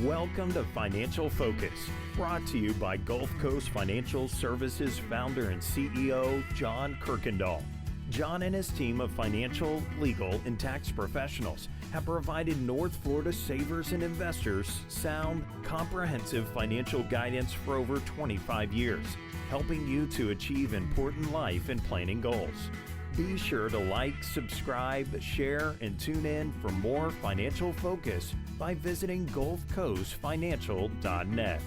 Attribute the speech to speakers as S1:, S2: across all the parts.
S1: Welcome to Financial Focus, brought to you by GulfCoast Financial Services founder and CEO, John Kuykendall. John and his team of financial, legal, and tax professionals have provided North Florida savers and investors sound, comprehensive financial guidance for over 25 years, helping you to achieve important life and planning goals. Be sure to like, subscribe, share, and tune in for more Financial Focus by visiting GulfCoastFinancial.net.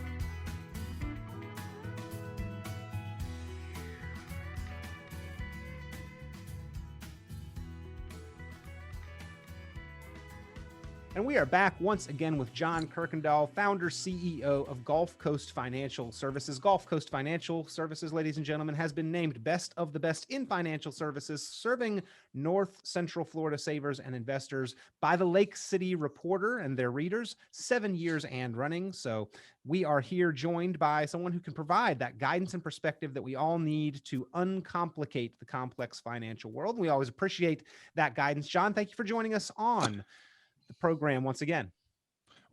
S2: And we are back once again with John Kuykendall, founder, CEO of GulfCoast Financial Services. GulfCoast Financial Services, ladies and gentlemen, has been named Best of the Best in Financial Services, serving North Central Florida savers and investors by the Lake City Reporter and their readers, 7 years and running. So we are here joined by someone who can provide that guidance and perspective that we all need to uncomplicate the complex financial world. And we always appreciate that guidance. John, thank you for joining us on the program once again.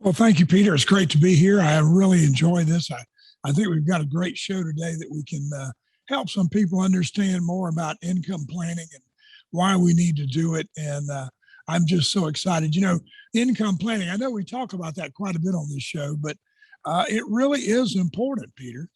S3: Well, thank you, Peter. It's great to be here. I really enjoy this. I think we've got a great show today that we can help some people understand more about income planning and why we need to do it. And I'm just so excited. You know, income planning, I know we talk about that quite a bit on this show, but it really is important, Peter.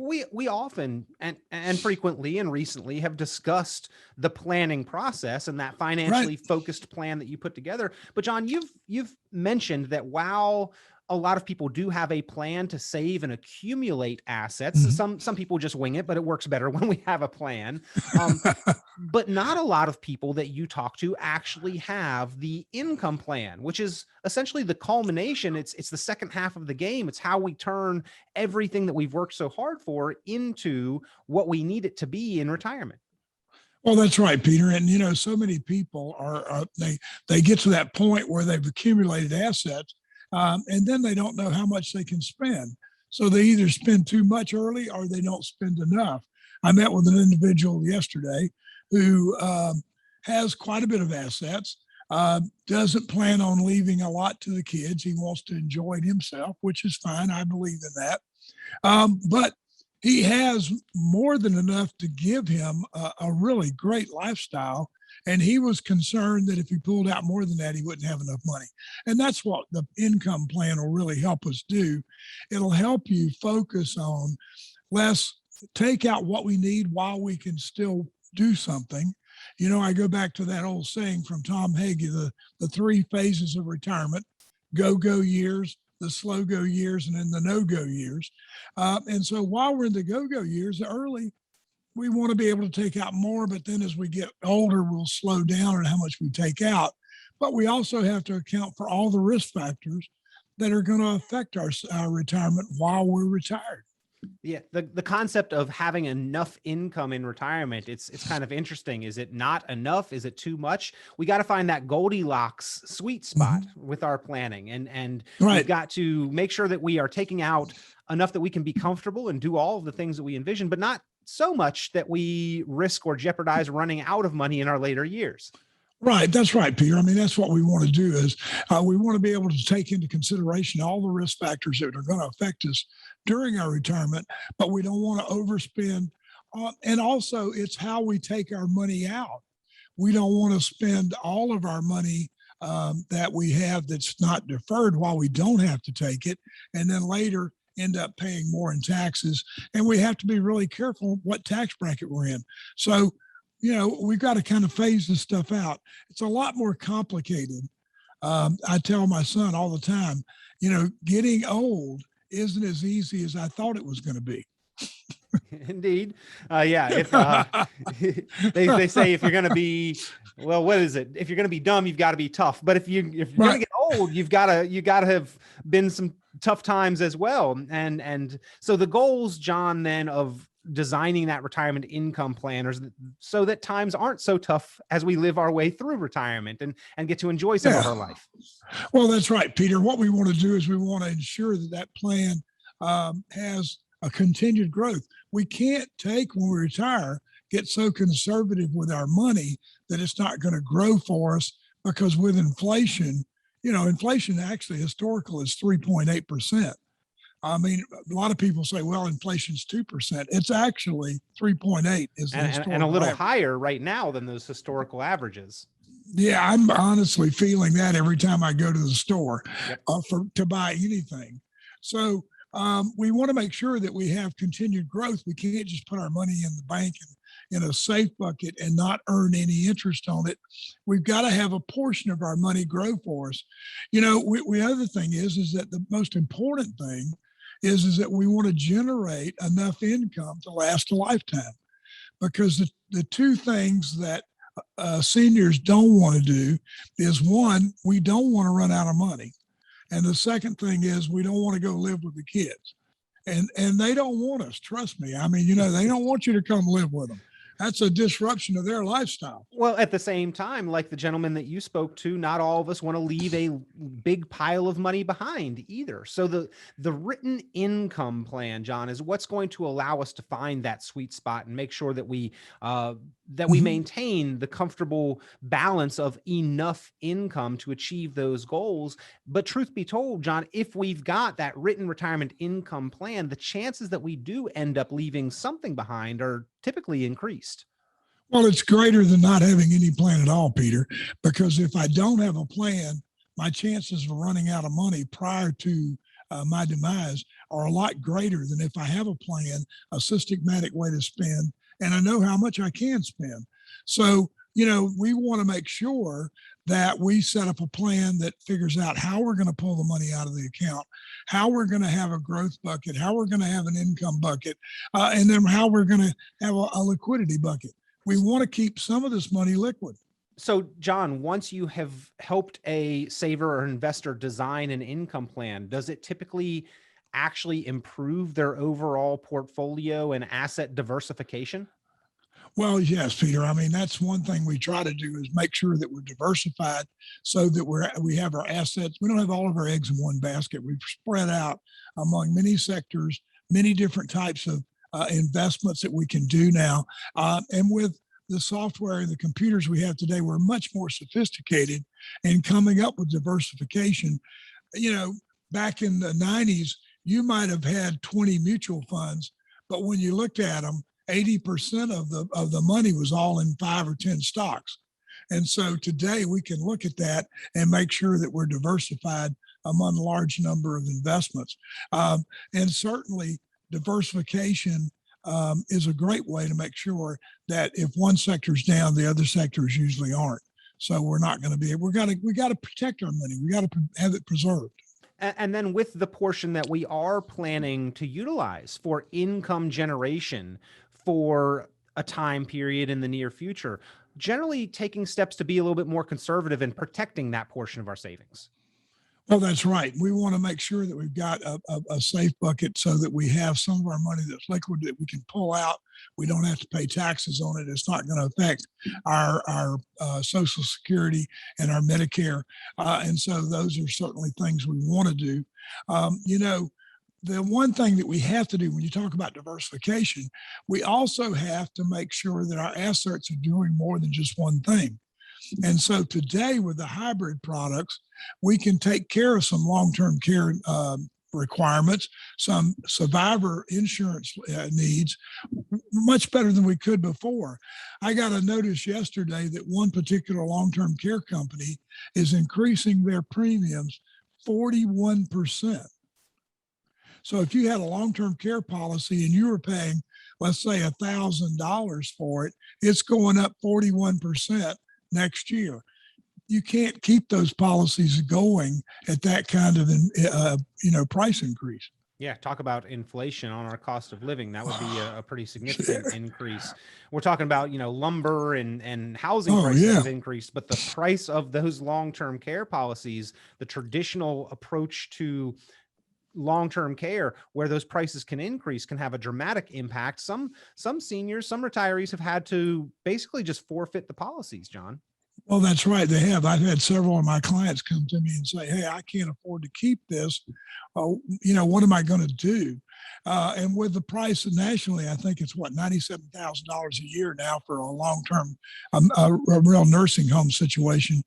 S2: We often and frequently and recently have discussed the planning process and that financially focused plan that you put together. But John, you've mentioned that while a lot of people do have a plan to save and accumulate assets, some people just wing it, but it works better when we have a plan. But not a lot of people that you talk to actually have the income plan, which is essentially the culmination. It's the second half of the game. It's how we turn everything that we've worked so hard for into what we need it to be in retirement.
S3: Well, that's right, Peter. And, you know, so many people they get to that point where they've accumulated assets, and then they don't know how much they can spend. So they either spend too much early or they don't spend enough. I met with an individual yesterday who has quite a bit of assets, doesn't plan on leaving a lot to the kids. He wants to enjoy it himself, which is fine. I believe in that. But he has more than enough to give him a really great lifestyle. And he was concerned that if he pulled out more than that, he wouldn't have enough money. And that's what the income plan will really help us do. It'll help you focus on let's take out what we need while we can still do something. You know, I go back to that old saying from Tom Hagee, the three phases of retirement: go-go years, the slow-go years, and then the no-go years. And so while we're in the go-go years, early, we want to be able to take out more, but then as we get older, we'll slow down on how much we take out. But we also have to account for all the risk factors that are going to affect our retirement while we're retired.
S2: Yeah, the concept of having enough income in retirement, it's kind of interesting. Is it not enough? Is it too much? We got to find that Goldilocks sweet spot with our planning, and we've got to make sure that we are taking out enough that we can be comfortable and do all of the things that we envision, but not so much that we risk or jeopardize running out of money in our later years.
S3: Right. That's right, Peter. I mean, that's what we want to do is we want to be able to take into consideration all the risk factors that are going to affect us during our retirement, but we don't want to overspend. And also, it's how we take our money out. We don't want to spend all of our money that we have that's not deferred while we don't have to take it, and then later end up paying more in taxes. And we have to be really careful what tax bracket we're in. So, you know, we've got to kind of phase this stuff out. It's a lot more complicated. I tell my son all the time, you know, getting old isn't as easy as I thought it was going to be.
S2: Indeed. If they say if you're going to be, well, what is it? If you're going to be dumb, you've got to be tough. But if you're going to get old, you've got to have been some tough times as well. And so the goals, John, then of designing that retirement income planners so that times aren't so tough as we live our way through retirement and get to enjoy some of our life.
S3: Well, that's right, Peter. What we want to do is we want to ensure that plan has a continued growth. We can't when we retire, get so conservative with our money that it's not going to grow for us, because with inflation, inflation actually historical is 3.8%. I mean, a lot of people say, well, inflation's 2%. It's actually 3.8 is the historical
S2: and a little
S3: average.
S2: higher right now than those historical averages.
S3: Yeah, I'm honestly feeling that every time I go to the store
S2: Yep.
S3: to buy anything. So we want to make sure that we have continued growth. We can't just put our money in the bank and in a safe bucket and not earn any interest on it. We've got to have a portion of our money grow for us. The other thing is that the most important thing is that we want to generate enough income to last a lifetime, because the two things that seniors don't want to do is, one, we don't want to run out of money. And the second thing is we don't want to go live with the kids. And they don't want us, trust me. I mean, they don't want you to come live with them. That's a disruption of their lifestyle.
S2: Well, at the same time, like the gentleman that you spoke to, not all of us want to leave a big pile of money behind either. So the written income plan, John, is what's going to allow us to find that sweet spot and make sure that we maintain the comfortable balance of enough income to achieve those goals. But truth be told, John, if we've got that written retirement income plan, the chances that we do end up leaving something behind are typically increased.
S3: Well, it's greater than not having any plan at all, Peter, because if I don't have a plan, my chances of running out of money prior to my demise are a lot greater than if I have a plan, a systematic way to spend, and I know how much I can spend. So, we want to make sure that we set up a plan that figures out how we're going to pull the money out of the account, how we're going to have a growth bucket, how we're going to have an income bucket, and then how we're going to have a liquidity bucket. We want to keep some of this money liquid.
S2: So, John, once you have helped a saver or investor design an income plan, does it typically actually improve their overall portfolio and asset diversification?
S3: Well, yes, Peter. I mean, that's one thing we try to do is make sure that we're diversified so that we have our assets. We don't have all of our eggs in one basket. We've spread out among many sectors, many different types of investments that we can do now. And with the software and the computers we have today, we're much more sophisticated in coming up with diversification. Back in the 90s, you might have had 20 mutual funds, but when you looked at them, 80% of the money was all in 5 or 10 stocks. And so today we can look at that and make sure that we're diversified among a large number of investments. And certainly diversification is a great way to make sure that if one sector's down, the other sectors usually aren't. So we're not going to be, we got to protect our money. We got to have it preserved.
S2: And then with the portion that we are planning to utilize for income generation for a time period in the near future, generally taking steps to be a little bit more conservative in protecting that portion of our savings.
S3: Well, that's right. We want to make sure that we've got a safe bucket so that we have some of our money that's liquid that we can pull out. We don't have to pay taxes on it. It's not going to affect our Social Security and our Medicare. And so those are certainly things we want to do. The one thing that we have to do when you talk about diversification, we also have to make sure that our assets are doing more than just one thing. And so today with the hybrid products, we can take care of some long-term care requirements, some survivor insurance needs much better than we could before. I got a notice yesterday that one particular long-term care company is increasing their premiums 41%. So if you had a long-term care policy and you were paying, let's say, $1,000 for it, it's going up 41% next year. You can't keep those policies going at that kind of, price increase.
S2: Yeah, talk about inflation on our cost of living. That would be a pretty significant increase. We're talking about, lumber and housing prices have increased, but the price of those long-term care policies, the traditional approach to long-term care where those prices can increase, can have a dramatic impact. Some seniors, some retirees have had to basically just forfeit the policies, John.
S3: Well, that's right. They have. I've had several of my clients come to me and say, hey, I can't afford to keep this. What am I going to do? And with the price nationally, I think it's $97,000 a year now for a long-term, a real nursing home situation.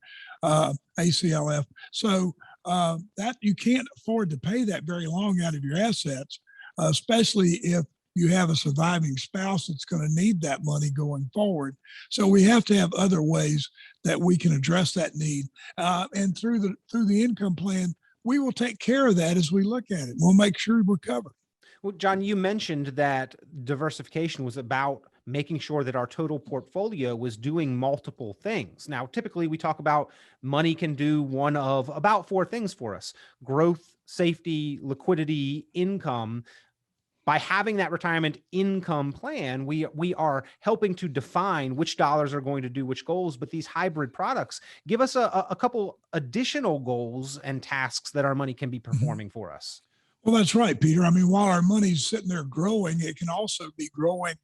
S3: ACLF. So that you can't afford to pay that very long out of your assets, especially if you have a surviving spouse that's going to need that money going forward. So we have to have other ways that we can address that need. And through the income plan, we will take care of that as we look at it. We'll make sure we're covered.
S2: Well, John, you mentioned that diversification was about making sure that our total portfolio was doing multiple things. Now, typically we talk about money can do one of about 4 things for us: growth, safety, liquidity, income. By having that retirement income plan, we are helping to define which dollars are going to do which goals, but these hybrid products give us a couple additional goals and tasks that our money can be performing for us.
S3: Well, that's right, Peter. I mean, while our money's sitting there growing, it can also be growing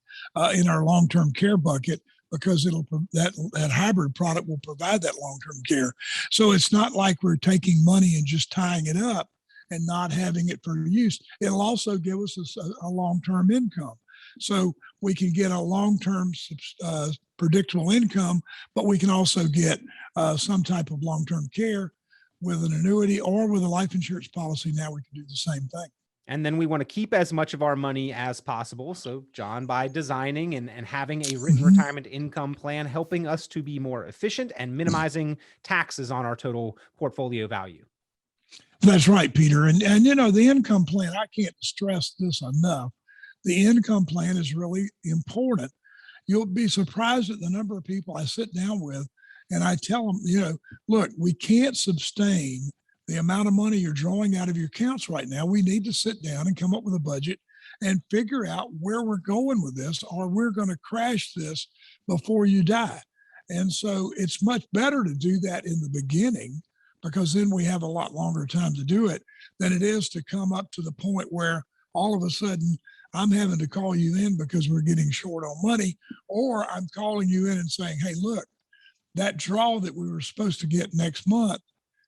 S3: in our long-term care bucket, because that hybrid product will provide that long-term care. So it's not like we're taking money and just tying it up and not having it for use. It'll also give us a long-term income. So we can get a long-term predictable income, but we can also get some type of long-term care with an annuity or with a life insurance policy. Now we can do the same thing.
S2: And then we want to keep as much of our money as possible. So, John, by designing and having a written retirement income plan, helping us to be more efficient and minimizing taxes on our total portfolio value.
S3: That's right, Peter. And the income plan, I can't stress this enough. The income plan is really important. You'll be surprised at the number of people I sit down with and I tell them, look, we can't sustain the amount of money you're drawing out of your accounts right now. We need to sit down and come up with a budget and figure out where we're going with this, or we're going to crash this before you die. And so it's much better to do that in the beginning, because then we have a lot longer time to do it, than it is to come up to the point where all of a sudden I'm having to call you in because we're getting short on money, or I'm calling you in and saying, hey, look, that draw that we were supposed to get next month,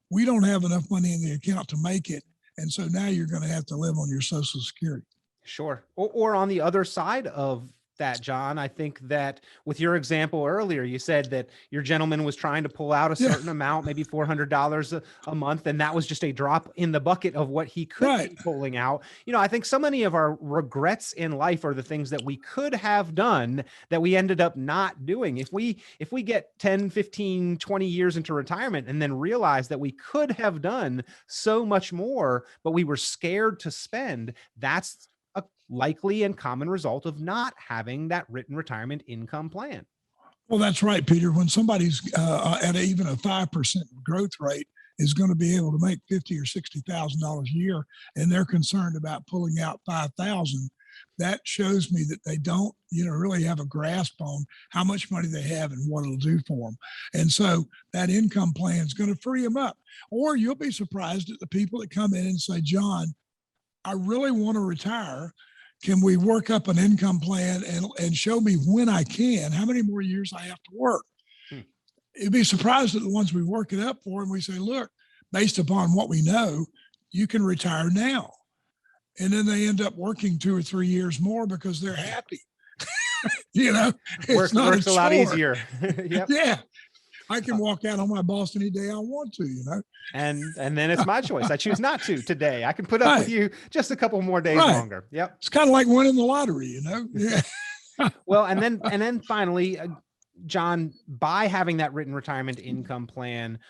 S3: we don't have enough money in the account to make it. And so now you're going to have to live on your Social Security.
S2: Sure. Or on the other side of that, John, I think that with your example earlier, you said that your gentleman was trying to pull out a certain amount, maybe $400 a month, and that was just a drop in the bucket of what he could be pulling out. I think so many of our regrets in life are the things that we could have done that we ended up not doing. If we get 10, 15, 20 years into retirement and then realize that we could have done so much more, but we were scared to spend, that's a likely and common result of not having that written retirement income plan.
S3: Well, that's right, Peter. When somebody's at even a 5% growth rate is going to be able to make $50,000 or $60,000 a year, and they're concerned about pulling out $5,000, that shows me that they don't, really have a grasp on how much money they have and what it'll do for them. And so that income plan is going to free them up. Or you'll be surprised at the people that come in and say, John, I really want to retire. Can we work up an income plan and show me when I can, how many more years I have to work? You'd be surprised at the ones we work it up for, and we say, look, based upon what we know, you can retire now. And then they end up working 2 or 3 years more because they're happy.
S2: Works a lot easier. Yep.
S3: Yeah. I can walk out on my boss any day I want to,
S2: And then it's my choice. I choose not to today. I can put up with you just a couple more days longer. Yep.
S3: It's kind of like winning the lottery, Yeah.
S2: Well, and then finally, John, by having that written retirement income plan,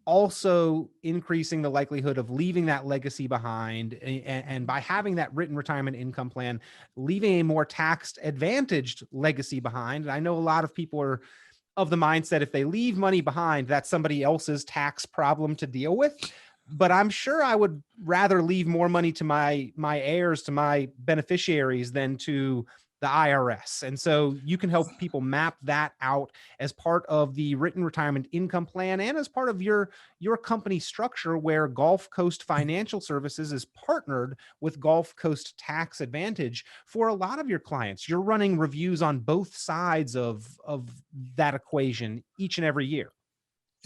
S2: also increasing the likelihood of leaving that legacy behind, and by having that written retirement income plan, leaving a more tax advantaged legacy behind. And I know a lot of people are of the mindset, if they leave money behind, that's somebody else's tax problem to deal with. But I'm sure I would rather leave more money to my heirs, to my beneficiaries, than to the IRS. And so you can help people map that out as part of the written retirement income plan and as part of your company structure, where GulfCoast Financial Services is partnered with GulfCoast Tax Advantage for a lot of your clients. You're running reviews on both sides of that equation each and every year.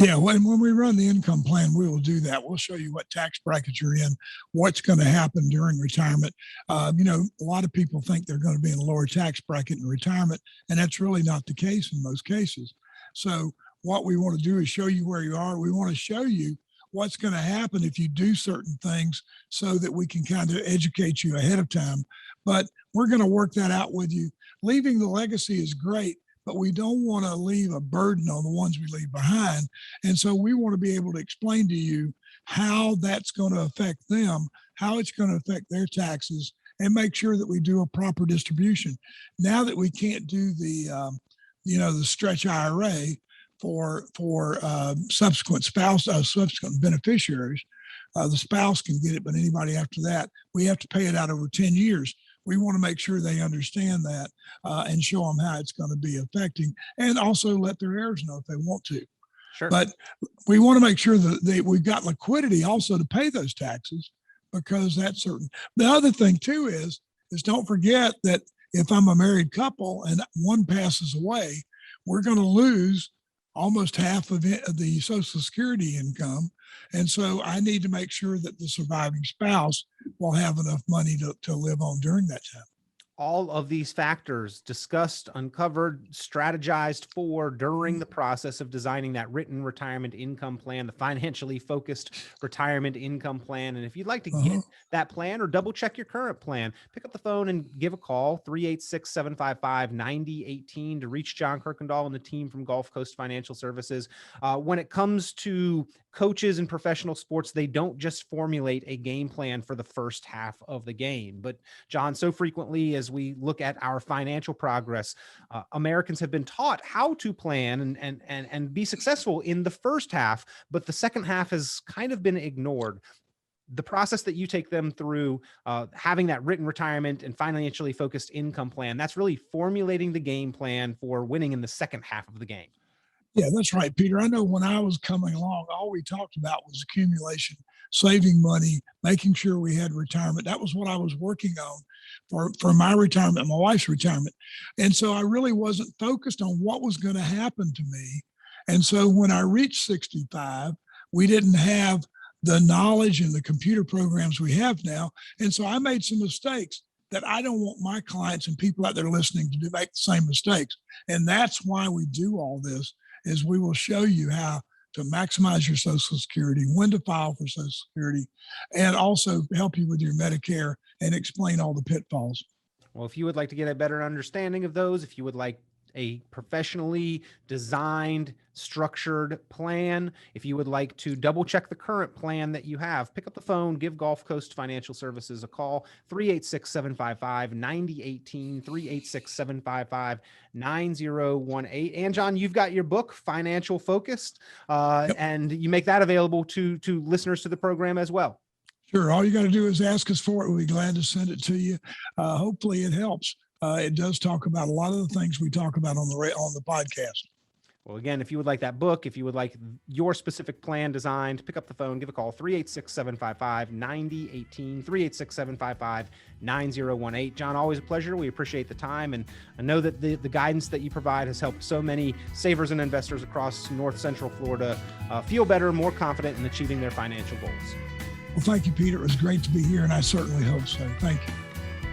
S3: Yeah, when we run the income plan, we will do that. We'll show you what tax bracket you're in, what's going to happen during retirement. A lot of people think they're going to be in a lower tax bracket in retirement, and that's really not the case in most cases. So what we want to do is show you where you are. We want to show you what's going to happen if you do certain things so that we can kind of educate you ahead of time. But we're going to work that out with you. Leaving the legacy is great, but we don't want to leave a burden on the ones we leave behind. And so we want to be able to explain to you how that's going to affect them, how it's going to affect their taxes, and make sure that we do a proper distribution. Now that we can't do the stretch IRA for subsequent subsequent beneficiaries, the spouse can get it, but anybody after that, we have to pay it out over 10 years. We want to make sure they understand that and show them how it's going to be affecting, and also let their heirs know if they want to.
S2: Sure.
S3: But we want to make sure that we've got liquidity also to pay those taxes, because that's certain. The other thing too is don't forget that if I'm a married couple and one passes away, we're going to lose almost half of the Social Security income. And so I need to make sure that the surviving spouse will have enough money to live on during that time.
S2: All of these factors discussed, uncovered, strategized for during the process of designing that written retirement income plan, the financially focused retirement income plan. And if you'd like to get that plan or double check your current plan, pick up the phone and give a call, 386-755-9018, to reach John Kuykendall and the team from GulfCoast Financial Services. When it comes to coaches in professional sports, they don't just formulate a game plan for the first half of the game. But John, so frequently as we look at our financial progress, Americans have been taught how to plan and be successful in the first half, but the second half has kind of been ignored. The process that you take them through, having that written retirement and financially focused income plan, that's really formulating the game plan for winning in the second half of the game.
S3: Yeah, that's right, Peter. I know when I was coming along, all we talked about was accumulation, saving money, making sure we had retirement. That was what I was working on for my retirement, my wife's retirement. And so I really wasn't focused on what was going to happen to me. And so when I reached 65, we didn't have the knowledge and the computer programs we have now. And so I made some mistakes that I don't want my clients and people out there listening to make the same mistakes. And that's why we do all this, is we will show you how to maximize your Social Security, when to file for Social Security, and also help you with your Medicare and explain all the pitfalls.
S2: Well, if you would like to get a better understanding of those, if you would like a professionally designed, structured plan, if you would like to double check the current plan that you have, pick up the phone, give GulfCoast Financial Services a call, 386-755-9018, 386-755-9018. And John, you've got your book, Financial Focused, and you make that available to listeners to the program as well.
S3: Sure. All you got to do is ask us for it. We'll be glad to send it to you. Hopefully it helps. It does talk about a lot of the things we talk about on the podcast.
S2: Well, again, if you would like that book, if you would like your specific plan designed, pick up the phone, give a call, 386-755-9018, 386-755-9018. John, always a pleasure. We appreciate the time. And I know that the guidance that you provide has helped so many savers and investors across North Central Florida feel better, more confident in achieving their financial goals.
S3: Well, thank you, Peter. It was great to be here, and I certainly hope so. Thank you.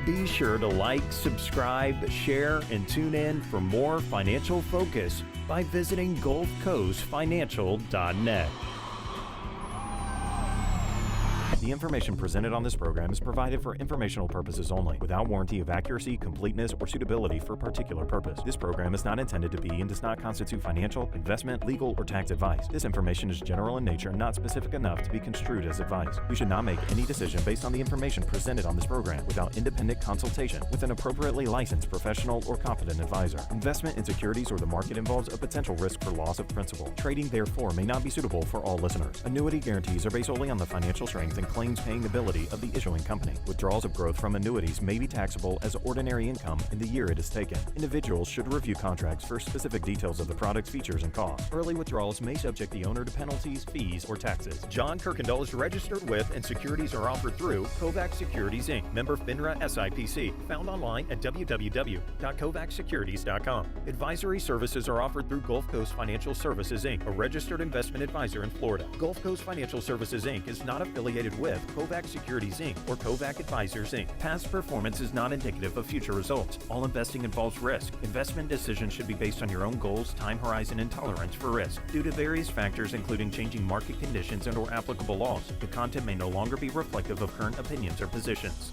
S1: Be sure to like, subscribe, share, and tune in for more financial focus by visiting GulfCoastFinancial.net. The information presented on this program is provided for informational purposes only, without warranty of accuracy, completeness, or suitability for a particular purpose. This program is not intended to be and does not constitute financial, investment, legal, or tax advice. This information is general in nature and not specific enough to be construed as advice. You should not make any decision based on the information presented on this program without independent consultation with an appropriately licensed professional or competent advisor. Investment in securities or the market involves a potential risk for loss of principal. Trading, therefore, may not be suitable for all listeners. Annuity guarantees are based solely on the financial strength and claims paying ability of the issuing company. Withdrawals of growth from annuities may be taxable as ordinary income in the year it is taken. Individuals should review contracts for specific details of the product's features and costs. Early withdrawals may subject the owner to penalties, fees, or taxes. John Kuykendall is registered with and securities are offered through Kovacs Securities Inc., member FINRA SIPC, found online at www.kovacsecurities.com. Advisory services are offered through GulfCoast Financial Services Inc., a registered investment advisor in Florida. GulfCoast Financial Services Inc. is not affiliated with with Kovac Securities Inc. or Kovac Advisors Inc. Past performance is not indicative of future results. All investing involves risk. Investment decisions should be based on your own goals, time horizon, and tolerance for risk. Due to various factors including changing market conditions and/or applicable laws, the content may no longer be reflective of current opinions or positions.